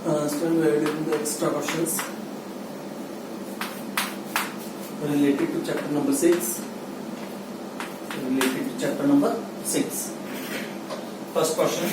Still we are doing the extra questions related to chapter number 6. Related to chapter number 6. First question.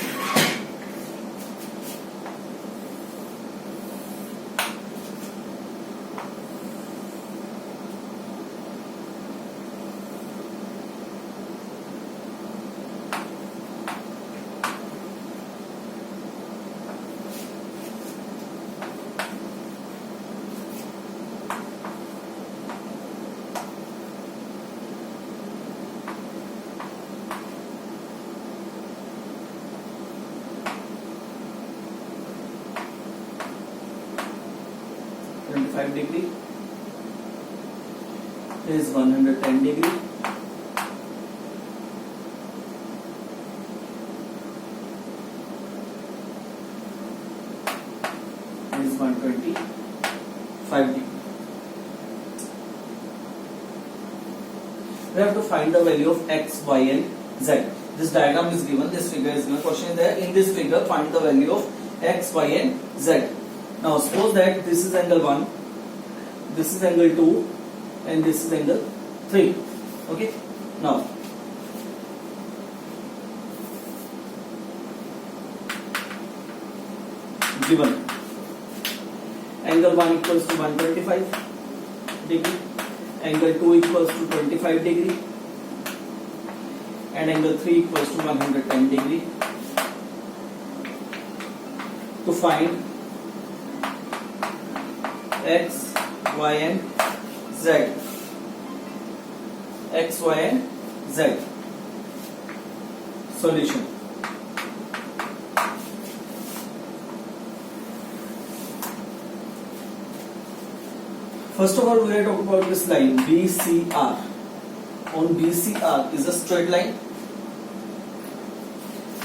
Degree is 110 degree, is 125 degree. We have to find the value of x, y and z. This diagram is given, this figure is given. Question is there, in this figure find the value of x, y and z. Now suppose that this is angle 1, this is angle 2 and this is angle 3. Okay. Now given angle 1 equals to 125 degree, angle 2 equals to 25 degree and angle 3 equals to 110 degree. To find x, y and z. X, y and z. Solution. First of all, we are talking about this line BCR. On BCR is a straight line.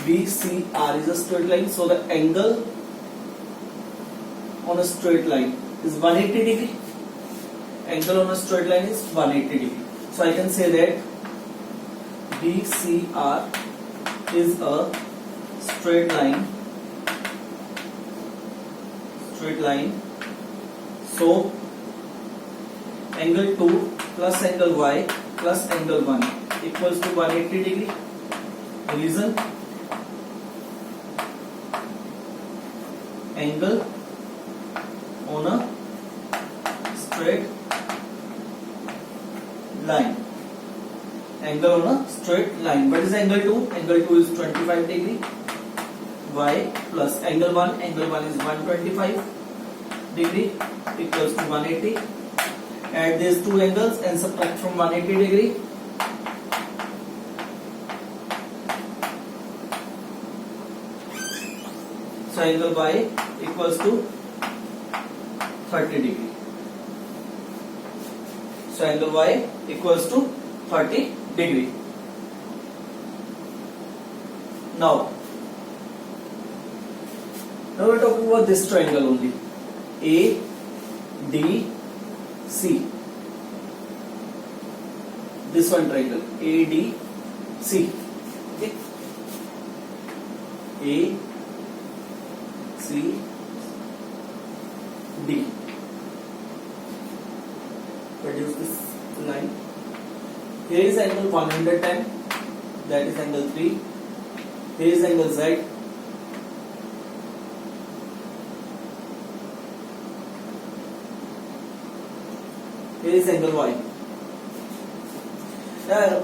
BCR is a straight line. So the angle on a straight line is 180 degree. Angle on a straight line is 180 degree. So I can say that BCR is a straight line. So angle 2 plus angle y plus angle 1 equals to 180 degree. Reason? Angle on a straight line. Angle on a straight line. What is angle 2? Angle 2 is 25 degree. Y plus angle 1. Angle 1 is 125 degree equals to 180. Add these two angles and subtract from 180 degree. So angle Y equals to 30 degree. So angle Y equals to 30 degree. Now we are talking about this triangle only. A, D, C. This one triangle A, D, C. Okay. A, C, D. Produce this line. Here is angle 110, that is angle 3. Here is angle Z. Here is angle Y.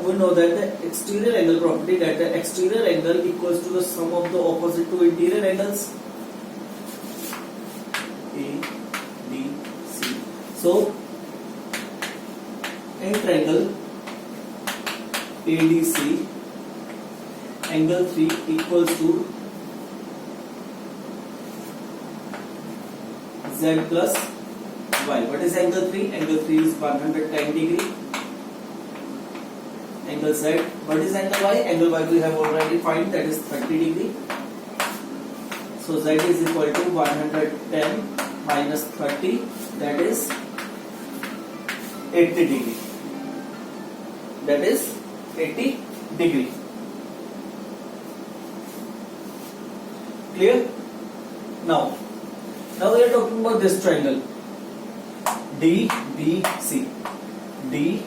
We know that the exterior angle property, that the exterior angle equals to the sum of the opposite two interior angles. A, D, C. So in triangle ADC, angle 3 equals to Z plus Y. What is angle 3? Angle 3 is 110 degree. Angle Z. What is angle Y? Angle Y we have already found, that is 30 degree. So Z is equal to 110 minus 30, that is 80 degree. That is 80 degree. Clear? Now Now we are talking about this triangle DBC. DBC.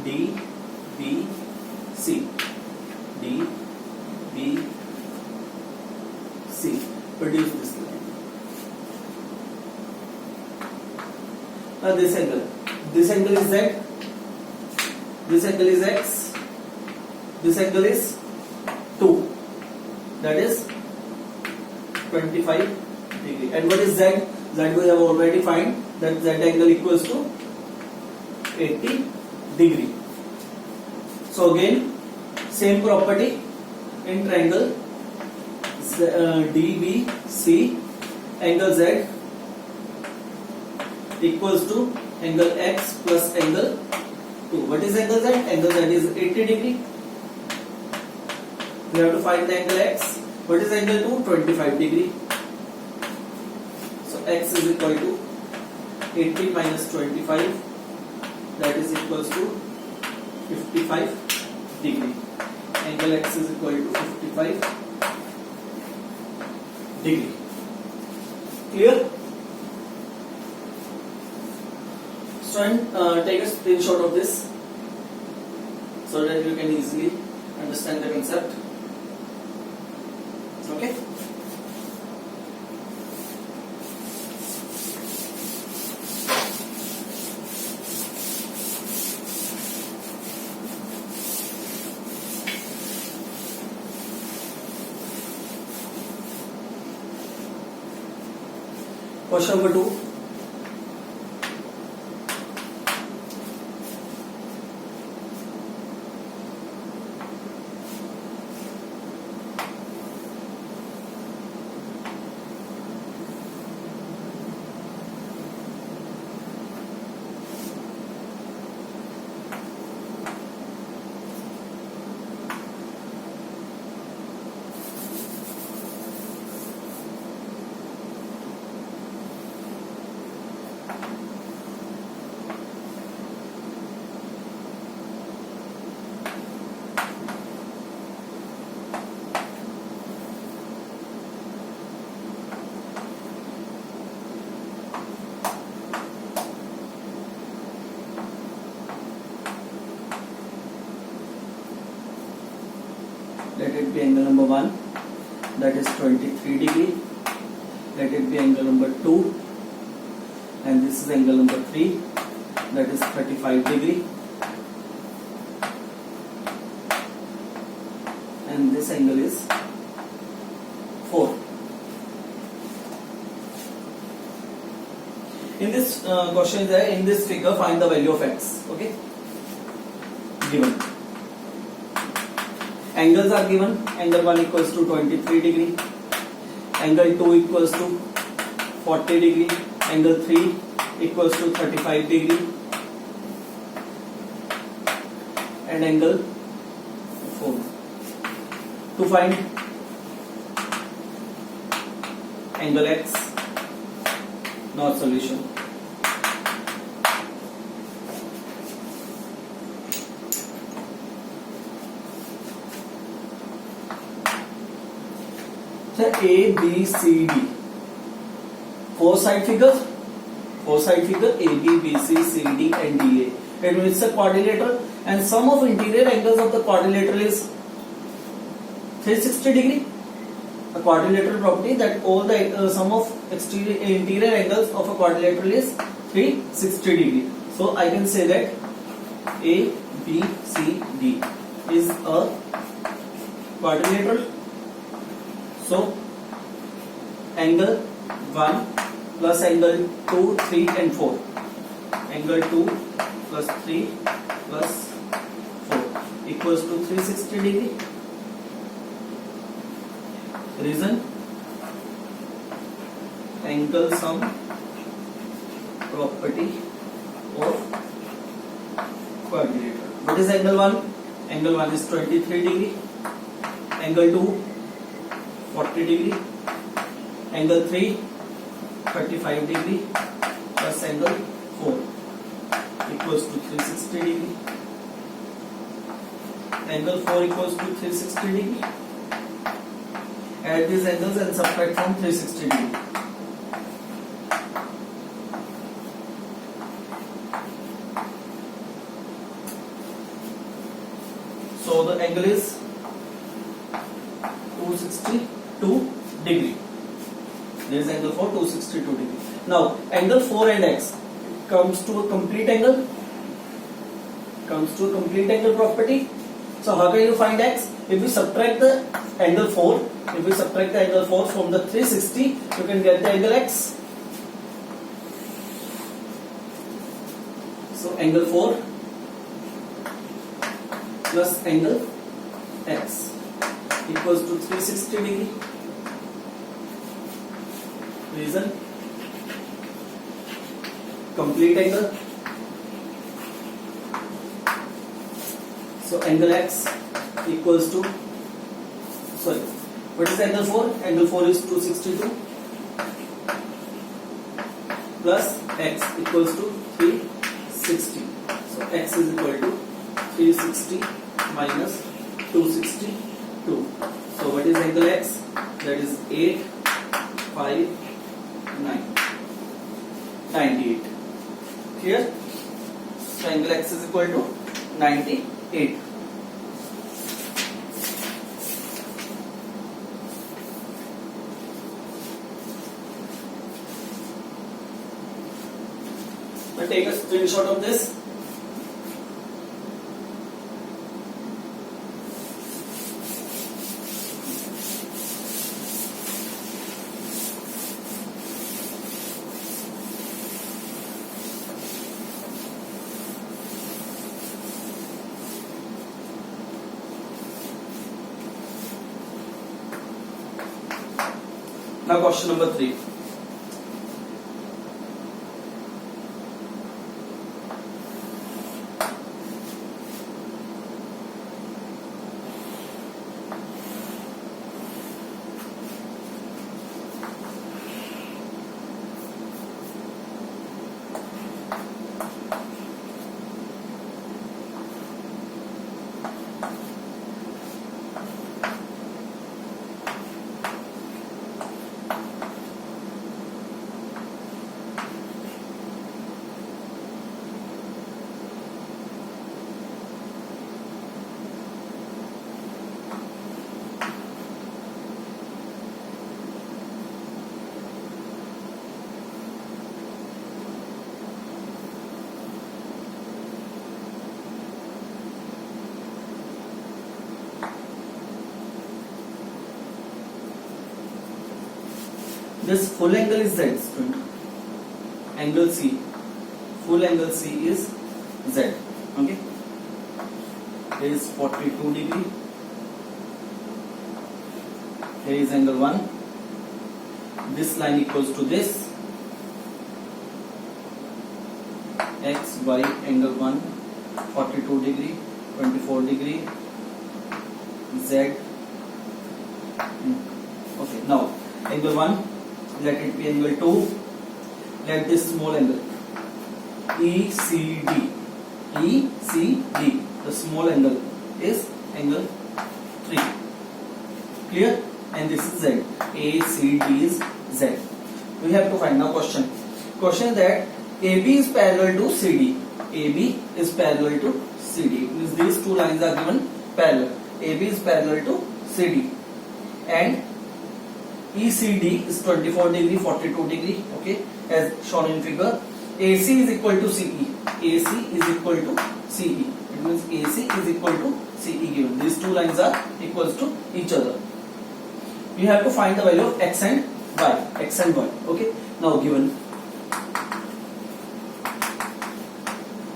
DBC. DBC. Produce this line. Now this angle. This angle is Z. This angle is X. This angle is 2. That is 25 degree. And what is Z? Z we have already find that Z angle equals to 80 degree. So again, same property in triangle DBC, angle Z equals to angle X plus angle 2. What is angle Z? Angle Z is 80 degree. We have to find the angle X. What is angle 2? 25 degree. So X is equal to 80 minus 25. That is equals to 55 degree. Angle X is equal to 55 degree. Clear? So take a screenshot of this so that you can easily understand the concept. Okay. Question number 2. Let it be angle number 1, that is 23 degree. Let it be angle number 2, and this is angle number 3, that is 35 degree. And this angle is 4. In this question, in this figure, find the value of X. Okay, given. Angles are given. Angle 1 equals to 23 degree. Angle 2 equals to 40 degree. Angle 3 equals to 35 degree. And angle 4. To find angle X, not solution. So A, B, C, D. Four side figure, A, B, B, C, C, D and D, A. It means a quadrilateral, and sum of interior angles of the quadrilateral is 360 degree. A quadrilateral property that all the sum of interior angles of a quadrilateral is 360 degree. So I can say that A, B, C, D is a quadrilateral. So angle 1 plus angle 2, 3 and 4. Angle 2 plus 3 plus 4 equals to 360 degree. Reason? Angle sum property of quadrilateral. What is angle 1? Angle 1 is 23 degree. Angle 2 40 degree. Angle 3 35 degree plus angle 4 equals to 360 degree. Angle 4 equals to 360 degree. add these angles and subtract from 360 degree. So the angle is 262 degree. There is angle for 262 degree. Now angle 4 and x comes to a complete angle. Property. So how can you find x? If we subtract the angle 4, from the 360, you can get the angle x. So angle 4 plus angle x equals to 360 degree. Reason? Complete angle. So angle x equals to, what is angle 4? Angle 4 is 262 plus x equals to 360. So x is equal to 360 minus 262. So what is angle x? That is 8, 5, 9, 98. Clear? So angle x is equal to 98. We'll take a screenshot of this. Now question number 3. This full angle is Z, student. Angle C, full angle C is Z. Okay. Here is 42 degree. Here is angle 1. This line equals to this. X, Y, angle 1, 42 degree, 24 degree, Z. Okay, now angle 1, let it be angle 2. Let this small angle ECD, the small angle is angle 3. Clear? And this is Z. ACD is Z. We have to find now question. Question that AB is parallel to CD. AB is parallel to CD. It means these two lines are given parallel. AB is parallel to CD. And ECD is 24 degree, 42 degree. Okay, as shown in figure. AC is equal to CE. AC is equal to CE. It means AC is equal to CE given. These two lines are equals to each other. You have to find the value of X and Y. X and Y. Okay. Now given.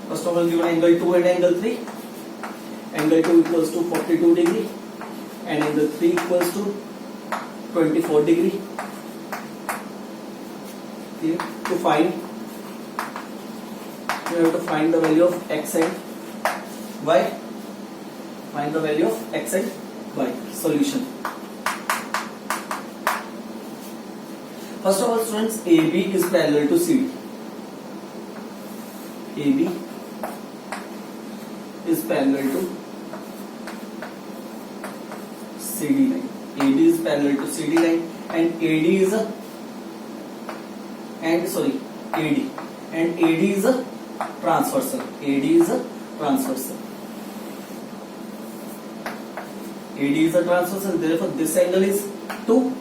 First of all, given angle 2 and angle 3. Angle 2 equals to 42 degree and angle 3 equals to 24 degree. Okay. To find, you have to find the value of X and Y. Find the value of X and Y. Solution. First of all, students, AB is parallel to CD. AB is parallel to CD line. AB is parallel to CD line, and AD is a AD is a transversal. AD is a transversal. AD is a transversal. Therefore, this angle is 2,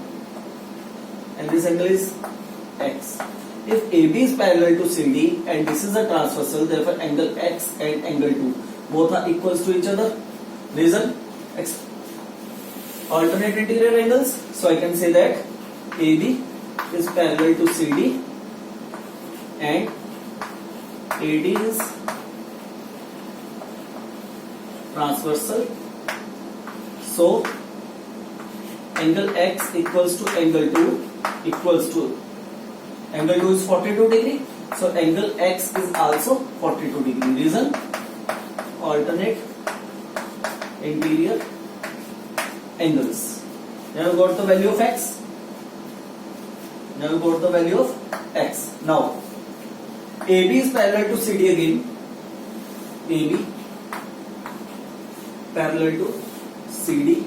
and this angle is x. If AB is parallel to CD and this is a transversal, therefore angle x and angle 2 both are equals to each other. Reason? Alternate interior angles. So I can say that AB is parallel to CD and AD is transversal. So angle x equals to angle 2 equals to angle 2 is 42 degree. So angle x is also 42 degree. Reason? Alternate interior angles. Now we got the value of x. Now AB is parallel to CD again. AB parallel to CD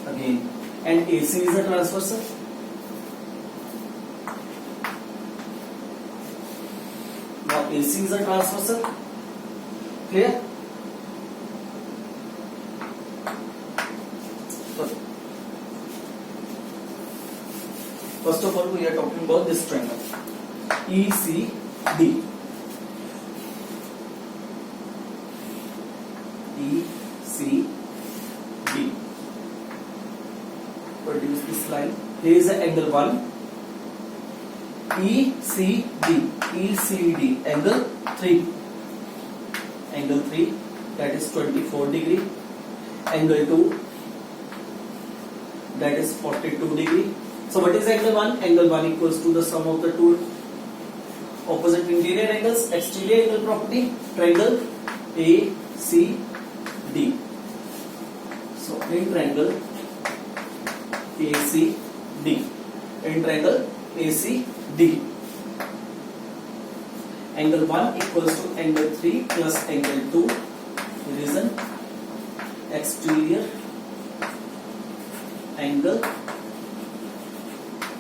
again, and AC is a transversal. Now AC is a transversal. Clear? First of all, we are talking about this triangle ECD. ECD. Produce this line. Here is the angle 1. ECD. Angle 3. Angle 3, that is 24 degree. Angle 2, that is 42 degree. So what is angle 1? Angle 1 equals to the sum of the two opposite interior angles. Exterior angle property, triangle ACD. So in triangle ACD, angle 1 equals to angle 3 plus angle 2. Reason? Exterior angle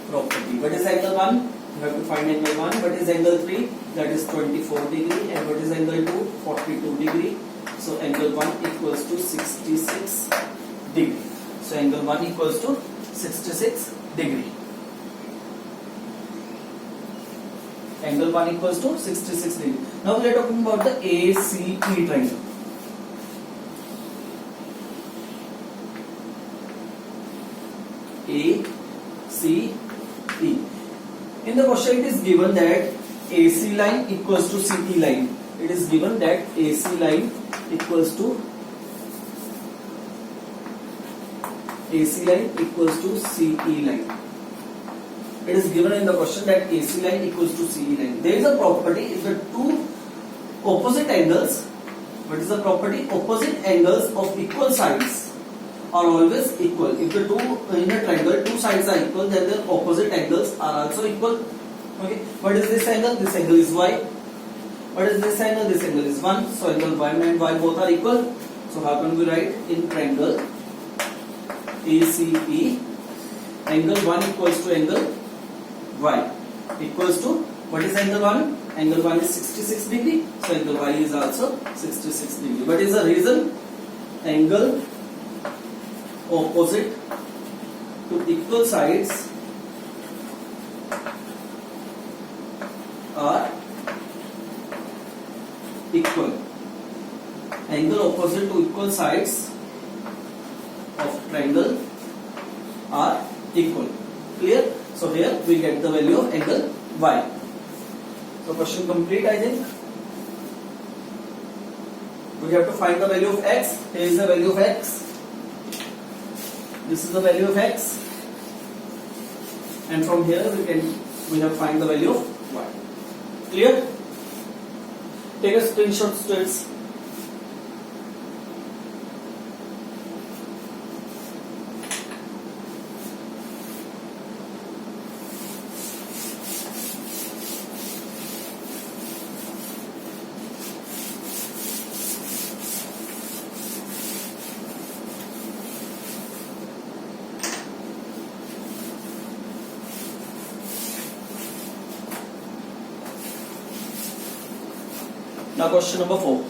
property. What is angle 1? You have to find angle 1. What is angle 3? That is 24 degree. And what is angle 2? 42 degree. So angle 1 equals to 66 degree. So angle 1 equals to 66 degree. Angle 1 equals to 66 degree. Now we are talking about the ACE triangle. ACE. In the question it is given that AC line equals to CE line. It is given that AC line equals to CE line. It is given in the question that AC line equals to CE line. There is a property if the two opposite angles. What is the property? Opposite angles of equal sides are always equal. If the two in a triangle, two sides are equal, then the opposite angles are also equal. Okay. What is this angle? This angle is y. What is this angle? This angle is 1. So angle 1 and y both are equal. So how can we write in triangle ACE? Angle 1 equals to angle y equals to, what is angle 1? Angle 1 is 66 degree. So angle y is also 66 degree. What is the reason? Angle opposite to equal sides are equal. Angle opposite to equal sides of triangle are equal. Clear? So here we get the value of angle y. So question complete, I think. We have to find the value of x. Here is the value of x. This is the value of x. And from here we have to find the value of y. Clear? Take a screenshot, students. Now question number 4.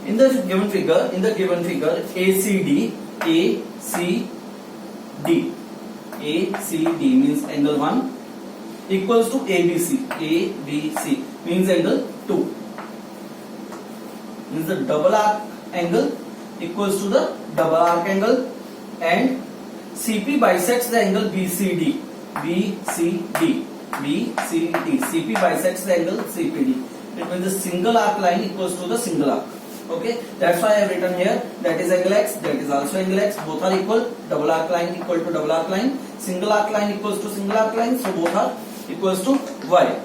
In the given figure, ACD means angle 1 equals to ABC means angle 2, means the double arc angle equals to the double arc angle, and CP bisects the angle BCD. CP bisects the angle CPD. It means the single arc line equals to the single arc. Okay, that's why I have written here that is angle x, that is also angle x, both are equal. Double arc line equal to double arc line, single arc line equals to single arc line, so both are equals to y.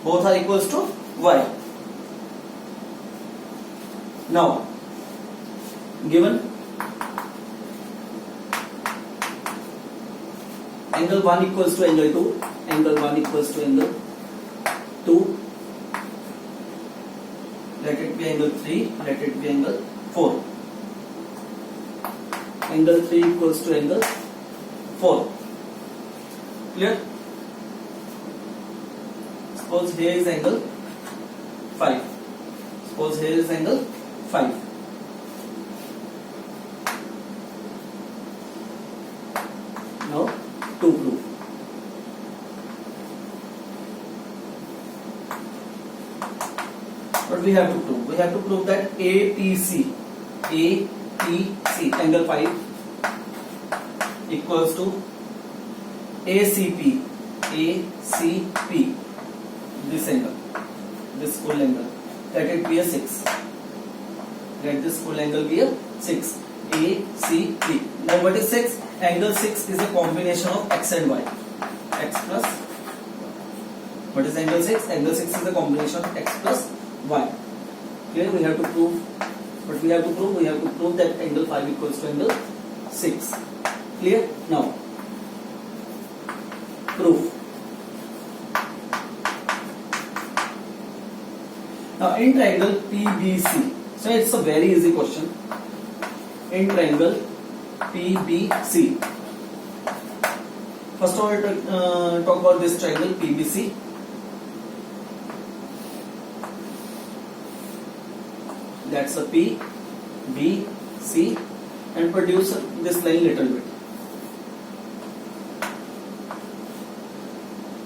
Both are equals to y. Now, given angle 1 equals to angle 2, angle 1 equals to angle 2. Let it be angle 3, let it be angle 4. Angle 3 equals to angle 4. Clear? Suppose here is angle 5. Suppose here is angle 5. Now to prove. What we have to prove? We have to prove that APC angle 5 equals to ACP this angle, this full angle, let it be a 6. Let this full angle be a 6. ACP. Now what is 6? Angle 6 is a combination of x and y. X plus. What is angle 6? Angle 6 is a combination of x plus y. Here we have to prove. What we have to prove? We have to prove that angle 5 equals to angle 6. Clear? Now, proof. Now in triangle PBC, so it's a very easy question. In triangle PBC, first of all, talk about this triangle PBC. That's a P, B, C, and produce this line little bit.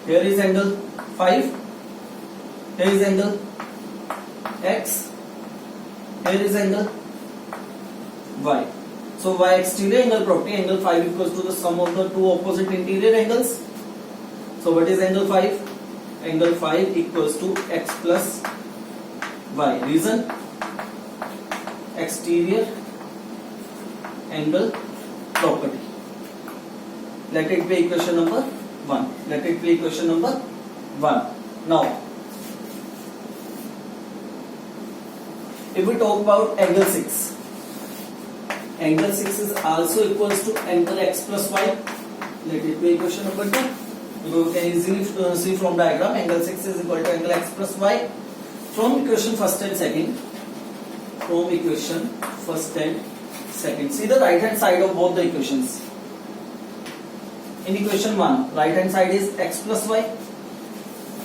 Here is angle 5. Here is angle X. Here is angle Y. So Y exterior angle property, angle 5 equals to the sum of the two opposite interior angles. So what is angle 5? Angle 5 equals to X plus Y. Reason? Exterior angle property. Let it be equation number 1. Let it be equation number 1. Now, if we talk about angle 6, angle 6 is also equals to angle x plus y. Let it be equation number 2. You can easily see from diagram, angle 6 is equal to angle x plus y. From equation first and second, see the right hand side of both the equations. In equation 1, right hand side is x plus y.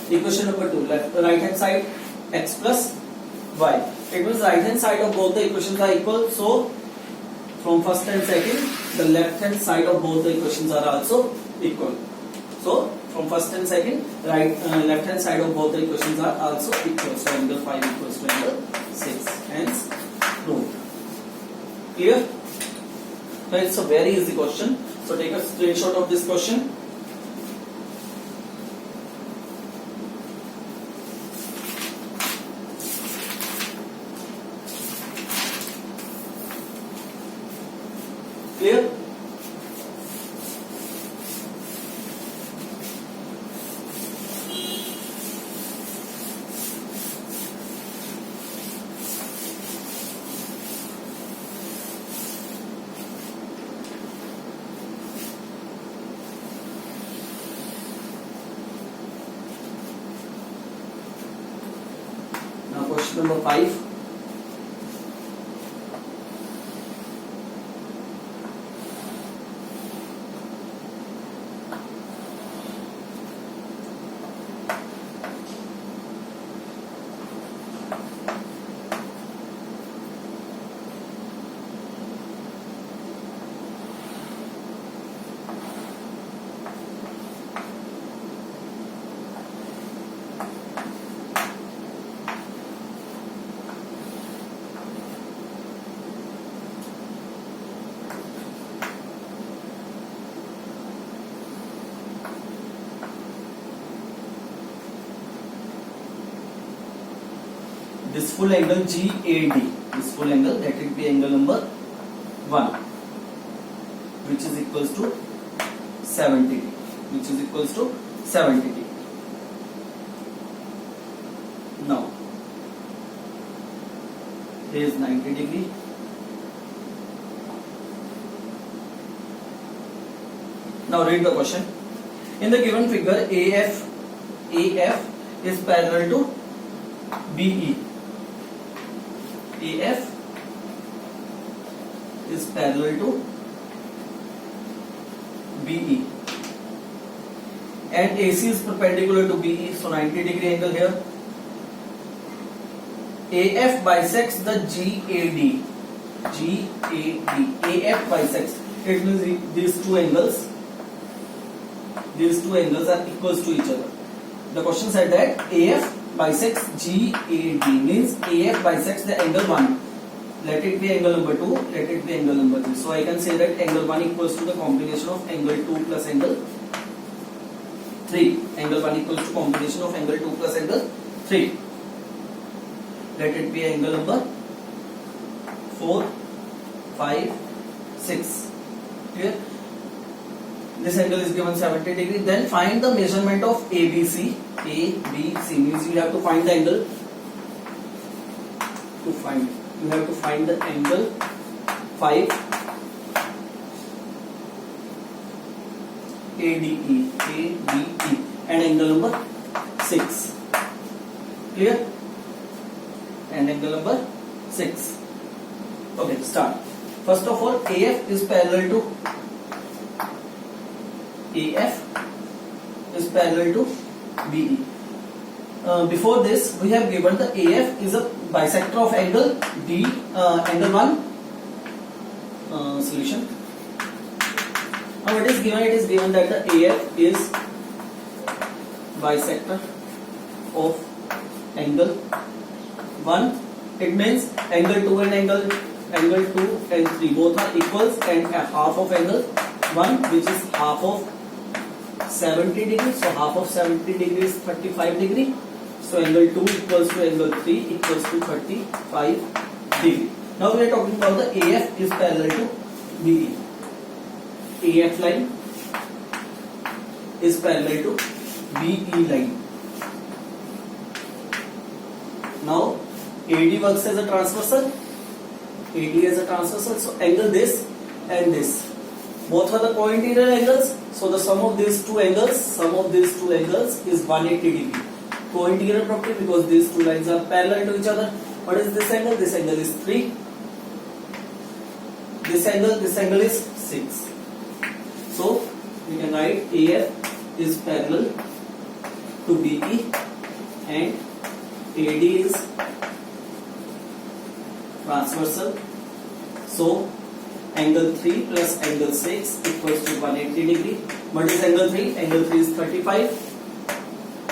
Equation number 2, right hand side x plus y. It means right hand side of both the equations are equal. So from first and second, the left hand side of both the equations are also equal. So from first and second, left hand side of both the equations are also equal. So angle 5 equals to angle 6. Hence proved. Clear? So it's a very easy question. So take a screenshot of this question. Clear? Now question number 5. This full angle GAD, this full angle, that will be angle number 1, which is equals to 70, which is equals to 70. Now, here is 90 degree. Now read the question. In the given figure, AF is parallel to BE. AF is parallel to BE and AC is perpendicular to BE, so 90 degree angle here. AF bisects the GAD. AF bisects. It means these two angles are equals to each other. The question said that AF bisects GAD, means AF bisects the angle 1. Let it be angle number 2, let it be angle number 3. So I can say that angle 1 equals to the combination of angle 2 plus angle 3. Angle 1 equals to combination of angle 2 plus angle 3. Let it be angle number 4, 5, 6. Clear? This angle is given 70 degree. Then find the measurement of ABC. ABC means you have to find the angle. You have to find the angle 5 ADE and angle number 6. Clear? And angle number 6. Okay, start. First of all, AF is parallel to BE. Before this, we have given the AF is a bisector of angle D, angle 1. Solution. Now it is given that the AF is bisector of angle 1. It means angle 2 and angle 2 and 3 both are equals, and half of angle 1, which is half of 70 degrees. So half of 70 degrees is 35 degree. So angle 2 equals to angle 3 equals to 35 degree. Now we are talking about the AF is parallel to BE. AF line is parallel to BE line. Now AD works as a transversal. So angle this and this, both are the co-interior angles. So the sum of these two angles is 180 degree. Co-interior property, because these two lines are parallel to each other. What is this angle? This angle is 3. This angle is 6. So we can write AF is parallel to BE and AD is transversal. So angle 3 plus angle 6 equals to 180 degree. What is angle 3? Angle 3 is 35.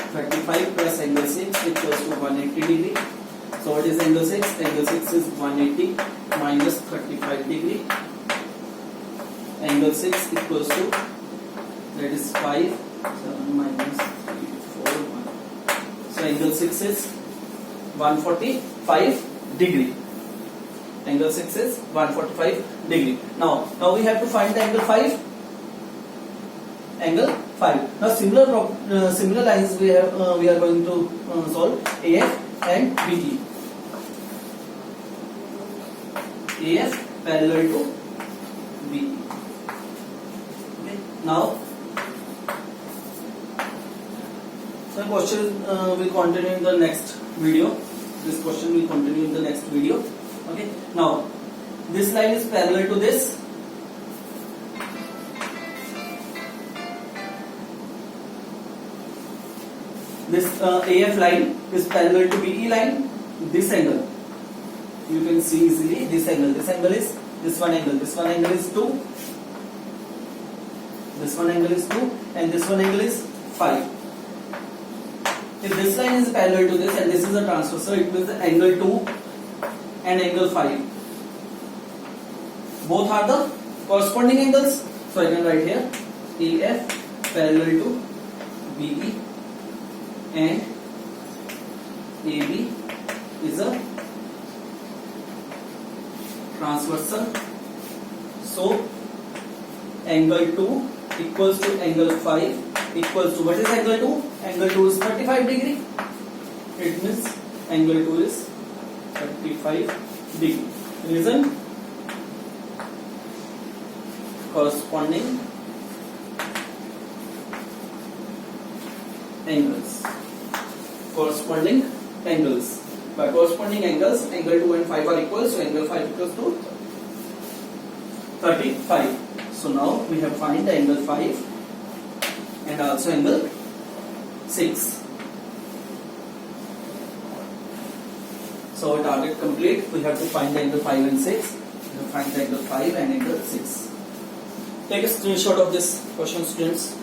35 plus angle 6 equals to 180 degree. So what is angle 6? Angle 6 is 180 minus 35 degree. angle 6 equals to, that is 5, 7 minus 3, 4, 1. So angle 6 is 145 degree. Angle 6 is 145 degree. Now we have to find the angle 5. Angle 5. Now similar lines we are going to solve AF and BE. AF parallel to BE. Okay. Now the question will continue in the next video. This question will continue in the next video. Okay. Now this line is parallel to this. This AF line is parallel to BE line. This angle, you can see easily. This angle is this one angle. This one angle is 2. This one angle is 2, and this one angle is 5. If this line is parallel to this, and this is a transversal, it means angle 2 and angle 5. Both are the corresponding angles. So I can write here AF parallel to BE and AB is a transversal. So angle 2 equals to angle 5 equals to, what is angle 2? Angle 2 is 35 degree. It means angle 2 is 35 degree. Reason? Corresponding angles. Corresponding angles. By corresponding angles, angle 2 and 5 are equal, so angle 5 equals to 35. So now we have find the angle 5 and also angle 6. So our target complete. We have to find the angle 5 and 6. We have to find the angle 5 and angle 6. Take a screenshot of this question, students.